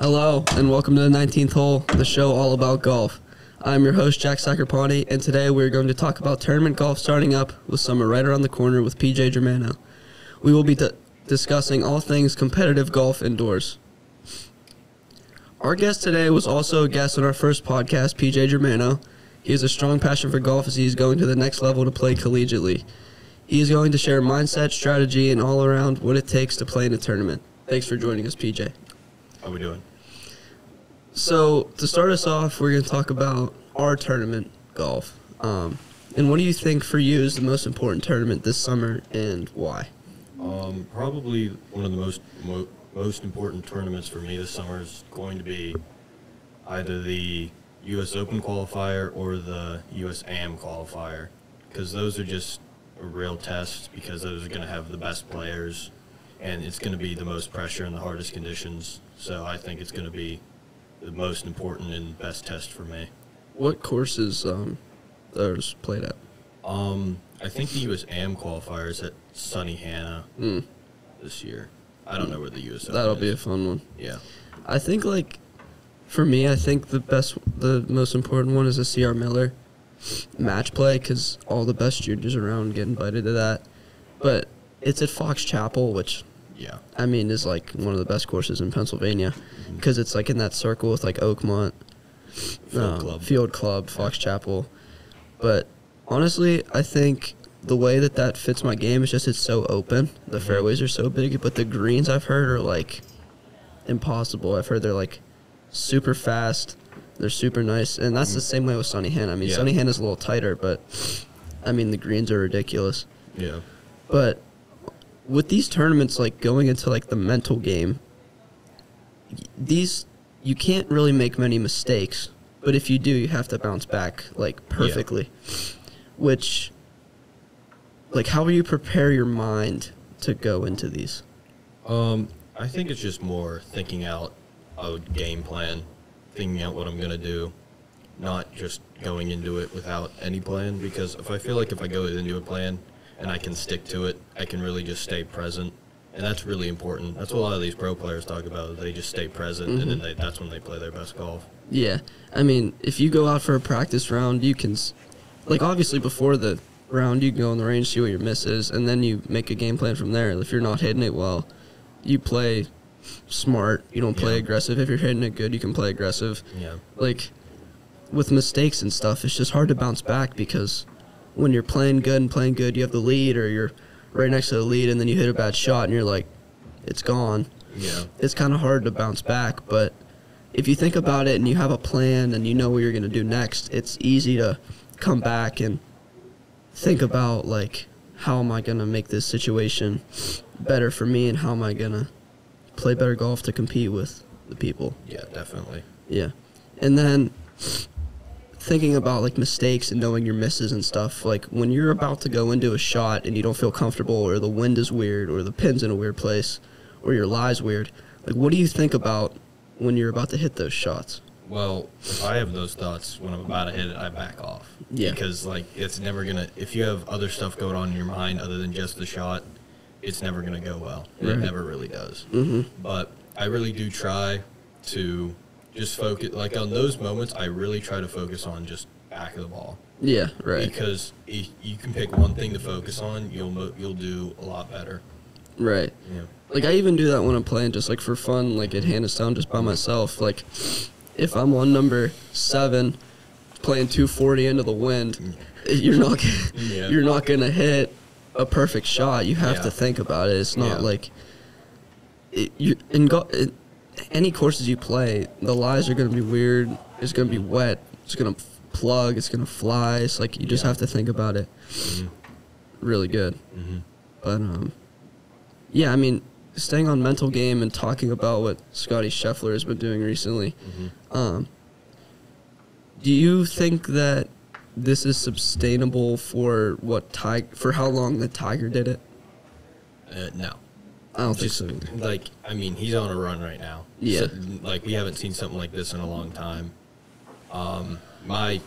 Hello, and welcome to the 19th hole, the show all about golf. I'm your host, Jack Sacrapani, and today we're going to talk about tournament golf starting up with summer right around the corner with PJ Germano. We will be discussing all things competitive golf indoors. Our guest today was also a guest on our first podcast, PJ Germano. He has a strong passion for golf as he is going to the next level to play collegiately. He is going to share mindset, strategy, and all around what it takes to play in a tournament. Thanks for joining us, PJ. How we doing? So, to start us off, we're going to talk about our tournament golf. And what do you think for you is the most important tournament this summer and why? Probably one of the most important tournaments for me this summer is going to be either the U.S. Open qualifier or the U.S. AM qualifier, because those are just a real test, because those are going to have the best players, and it's going to be the most pressure and the hardest conditions. So I think it's going to be the most important and best test for me. What courses those played at? I think the U.S. AM qualifier is at Sunny Hannah this year. I don't know where the U.S. That'll Open be a is. fun one. Yeah. I think, for me, I think the most important one is the C.R. Miller match play, because all the best juniors around get invited to that. But it's at Fox Chapel, which, Yeah. I mean, is one of the best courses in Pennsylvania, because it's in that circle with Oakmont, Field Club, Fox Chapel. But honestly, I think the way that fits my game is just it's so open. The fairways are so big, but the greens I've heard are impossible. I've heard they're super fast. They're super nice, and that's the same way with Sunny Hannah. I mean, Sunny Hannah's a little tighter, but I mean the greens are ridiculous. Yeah. But with these tournaments, going into the mental game, you can't really make many mistakes. But if you do, you have to bounce back perfectly. Yeah. Which, how will you prepare your mind to go into these? I think it's just more thinking out a game plan, thinking out what I'm going to do, not just going into it without any plan, because if I feel like if I go into a plan and I can stick to it, I can really just stay present, and that's really important. That's what a lot of these pro players talk about. They just stay present, and then that's when they play their best golf. Yeah. I mean, if you go out for a practice round, you can, obviously before the round, you can go on the range, see what your miss is, and then you make a game plan from there. If you're not hitting it well, you play smart. You don't play aggressive. If you're hitting it good, you can play aggressive. Yeah. With mistakes and stuff, it's just hard to bounce back, because when you're playing good, you have the lead, or you're right next to the lead, and then you hit a bad shot, and you're it's gone. Yeah. It's kind of hard to bounce back, but if you think about it and you have a plan and you know what you're going to do next, it's easy to come back and think about, how am I going to make this situation better for me, and how am I going to play better golf to compete with the people. Yeah, definitely. Yeah. And then thinking about mistakes and knowing your misses and stuff, when you're about to go into a shot and you don't feel comfortable, or the wind is weird, or the pin's in a weird place, or your lie's weird, what do you think about when you're about to hit those shots? Well, if I have those thoughts when I'm about to hit it, I back off. Yeah. Because it's never gonna. If you have other stuff going on in your mind other than just the shot, it's never gonna go well. Right. It never really does. Mm-hmm. But I really do try to just focus. On those moments, I really try to focus on just back of the ball. Yeah, right. Because if you can pick one thing to focus on, you'll do a lot better. Right. Yeah. I even do that when I'm playing just for fun, at Hannistown, just by myself. If I'm on number 7, playing 240 into the wind, you're not gonna hit a perfect shot. You have to think about it. It's not any courses you play, the lies are gonna be weird. It's gonna be wet. It's gonna plug. It's gonna fly. It's you just have to think about it. Really good. But yeah, I mean, staying on mental game and talking about what Scotty Scheffler has been doing recently, do you think that this is sustainable for for how long the Tiger did it? No. I don't think so. I mean, he's on a run right now. Yeah. So, we haven't seen something like this in a long time. My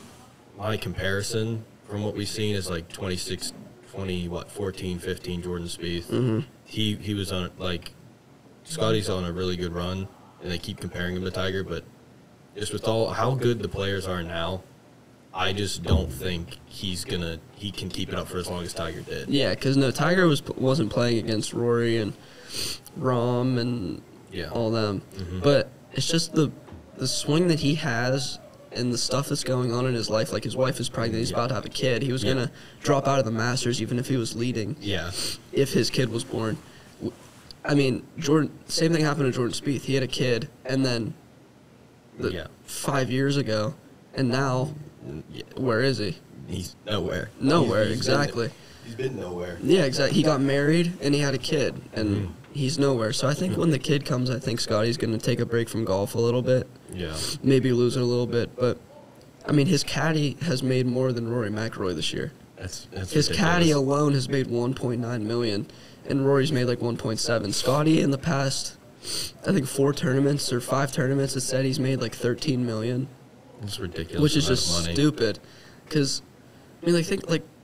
comparison from what we've seen is 14, 15 Jordan Spieth. He was on Scotty's on a really good run, and they keep comparing him to Tiger, but just with all how good the players are now, I just don't think he can keep it up for as long as Tiger did. Yeah, because Tiger wasn't playing against Rory and Rahm and all them, but it's just the swing that he has and the stuff that's going on in his life. Like, his wife is pregnant, he's about to have a kid. He was gonna drop out of the Masters even if he was leading. Yeah, if his kid was born. I mean, same thing happened to Jordan Spieth. He had a kid, and then 5 years ago, and now, where is he? He's nowhere. Nowhere, exactly. He's been nowhere. Yeah, exactly. He got married, and he had a kid, and he's nowhere. So I think when the kid comes, I think Scotty's going to take a break from golf a little bit. Yeah. Maybe lose it a little bit, but, I mean, his caddy has made more than Rory McIlroy this year. That's his ridiculous. caddy alone has made $1.9 million, and Rory's made like 1.7. Scotty in the past, I think 4 tournaments or 5 tournaments, it said he's made like $13 million. It's ridiculous. Which is just money. stupid, because I mean,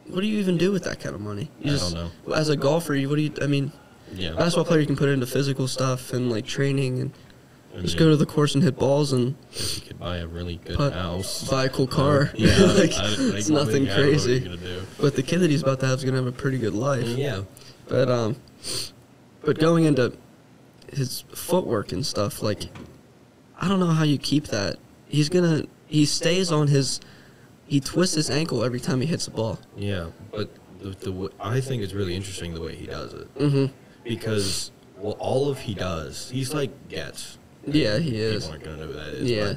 what do you even do with that kind of money? I don't know. As a golfer, Yeah. basketball player, you can put it into physical stuff and like training and just go to the course and hit balls and You could buy a really good house. buy a cool car. Yeah, It's nothing I don't know what crazy. you're gonna do. But the kid that he's about to have is gonna have a pretty good life. Yeah. But going into his footwork and stuff, like, I don't know how you keep that. He stays on he twists his ankle every time he hits a ball. Yeah, but I think it's really interesting the way he does it. Mm-hmm. Because, all of he does, he's like Getz. Yeah, he is. People aren't going to know who that is. Yeah.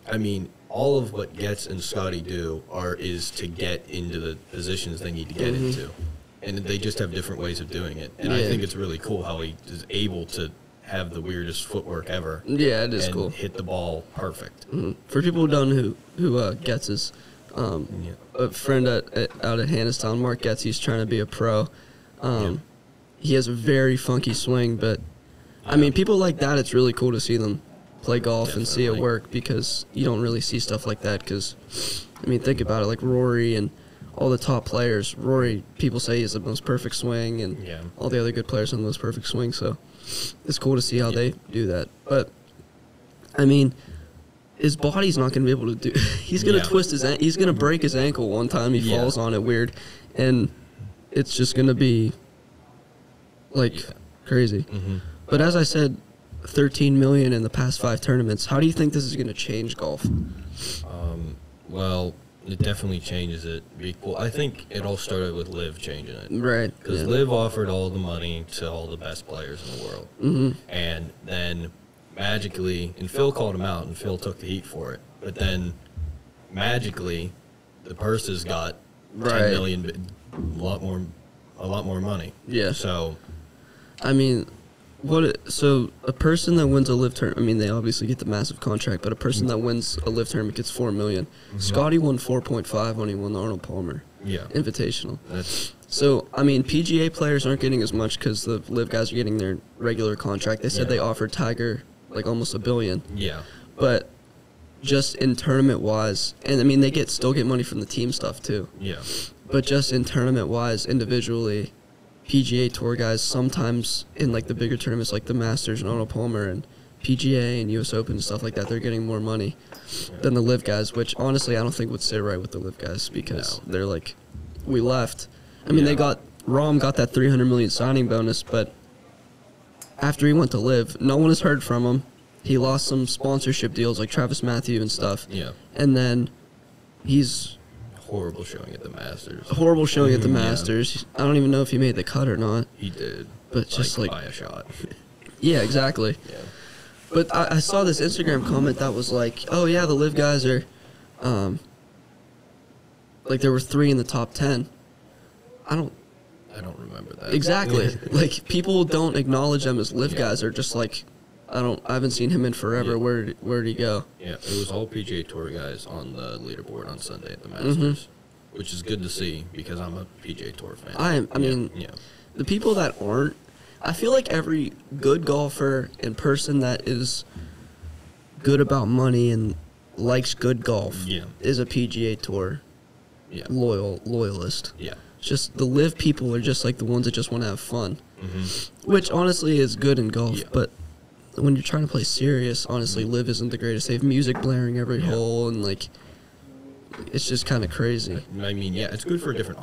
But, I mean, all of what Getz and Scotty do is to get into the positions they need to get into. And they just have different ways of doing it. And I think it's really cool how he is able to have the weirdest footwork ever. Yeah, it is and cool. hit the ball perfect. Mm-hmm. For people who don't know who Getz is, a friend out at Hannistown, Mark Getz, he's trying to be a pro. He has a very funky swing, but I mean, people like that, it's really cool to see them play golf and see it work, because you don't really see stuff like that. Because, I mean, think about it, like Rory and all the top players. Rory, people say he has the most perfect swing, and all the other good players have the most perfect swing. So it's cool to see how they do that. But I mean, his body's not going to be able to do. He's going to twist he's going to break his ankle one time he falls on it weird, and it's just going to be like crazy. But as I said, 13 million in the past 5 tournaments. How do you think this is going to change golf? Well, it definitely changes it. Well, I think it all started with Liv changing it. Right. Because Liv offered all the money to all the best players in the world. And then magically, and Phil called him out, and Phil took the heat for it. But then magically, the purses got 10 million, a lot more money. Yeah. So, I mean, so a person that wins a Liv tournament, I mean, they obviously get the massive contract, but a person that wins a Liv tournament gets $4 million. Scotty won 4.5 when he won the Arnold Palmer Invitational. So, I mean, PGA players aren't getting as much because the Liv guys are getting their regular contract. They said they offered Tiger like almost $1 billion. Yeah. But just in tournament wise, and I mean, they still get money from the team stuff too. Yeah. But just in tournament wise, individually, PGA Tour guys sometimes in like the bigger tournaments like the Masters and Arnold Palmer and PGA and US Open and stuff like that, they're getting more money than the Liv guys, which honestly I don't think would sit right with the Liv guys, because they're like, we left. I mean, Rahm got that $300 million signing bonus, but after he went to Liv, no one has heard from him. He lost some sponsorship deals like Travis Matthew and stuff. Yeah. And then he's horrible showing at the Masters. Horrible showing at the Masters. I don't even know if he made the cut or not. He did. But just like by a shot. Yeah, exactly. Yeah. But I saw this Instagram comment that was like, oh yeah, the Liv guys are, like there were 3 in the top 10. I don't remember that. Exactly. Like, people don't acknowledge them as Liv guys. They're just like, I haven't seen him in forever. Where'd he go? Yeah, it was all PGA Tour guys on the leaderboard on Sunday at the Masters, which is good to see because I'm a PGA Tour fan. I mean, the people that aren't, I feel like every good golfer and person that is good about money and likes good golf is a PGA Tour loyalist. Yeah. Just the Liv people are just like the ones that just want to have fun, which honestly is good in golf. But when you're trying to play serious, honestly, Live isn't the greatest. They have music blaring every hole, and like, it's just kind of crazy. I mean, yeah, it's good for a different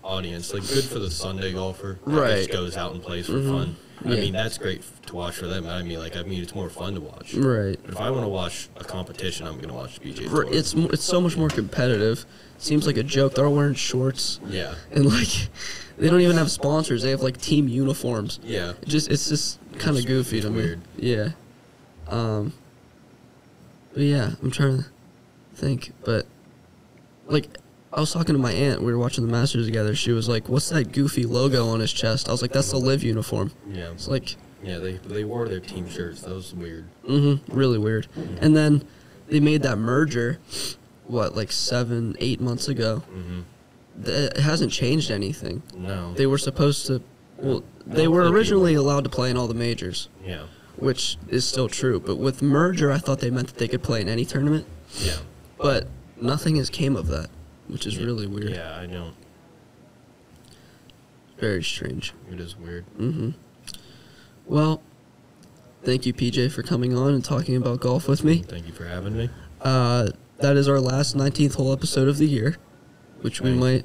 audience. Like, good for the Sunday golfer that Right. just goes out and plays for fun. I mean, that's great to watch for them. I mean, it's more fun to watch. Right. But if I want to watch a competition, I'm going to watch the PGA Tour. It's so much more competitive. Seems like a joke. They're all wearing shorts, Yeah. and like, they don't even have sponsors. They have like team uniforms. Yeah. It's just kind of goofy to me. weird. Yeah. But yeah, I'm trying to think, but like, I was talking to my aunt. We were watching the Masters together. She was like, "What's that goofy logo on his chest?" I was like, "That's the Live uniform." Yeah. It's like, Yeah, they wore their team shirts. That was weird. really weird. And then they made that merger, what, like 7-8 months ago. It hasn't changed anything. No. They were supposed to. Well, they were originally allowed to play in all the majors, Yeah. which is still true. But with merger, I thought they meant that they could play in any tournament. Yeah. But nothing has came of that, which is really weird. Yeah, I don't. Very strange. It is weird. Well, thank you, PJ, for coming on and talking about golf with me. Thank you for having me. That is our last 19th hole episode of the year, which we might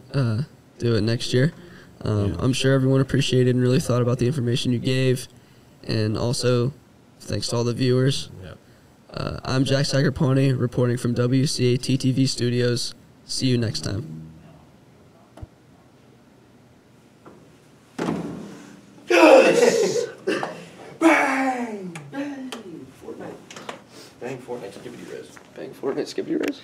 do it next year. I'm sure everyone appreciated and really thought about the information you gave, and also thanks to all the viewers. Yeah. I'm Jack Sagarpani, reporting from WCA TTV Studios. See you next time. Bang! Fortnite. Bang Fortnite, skibbity Riz. Bang Fortnite, Skippy Riz.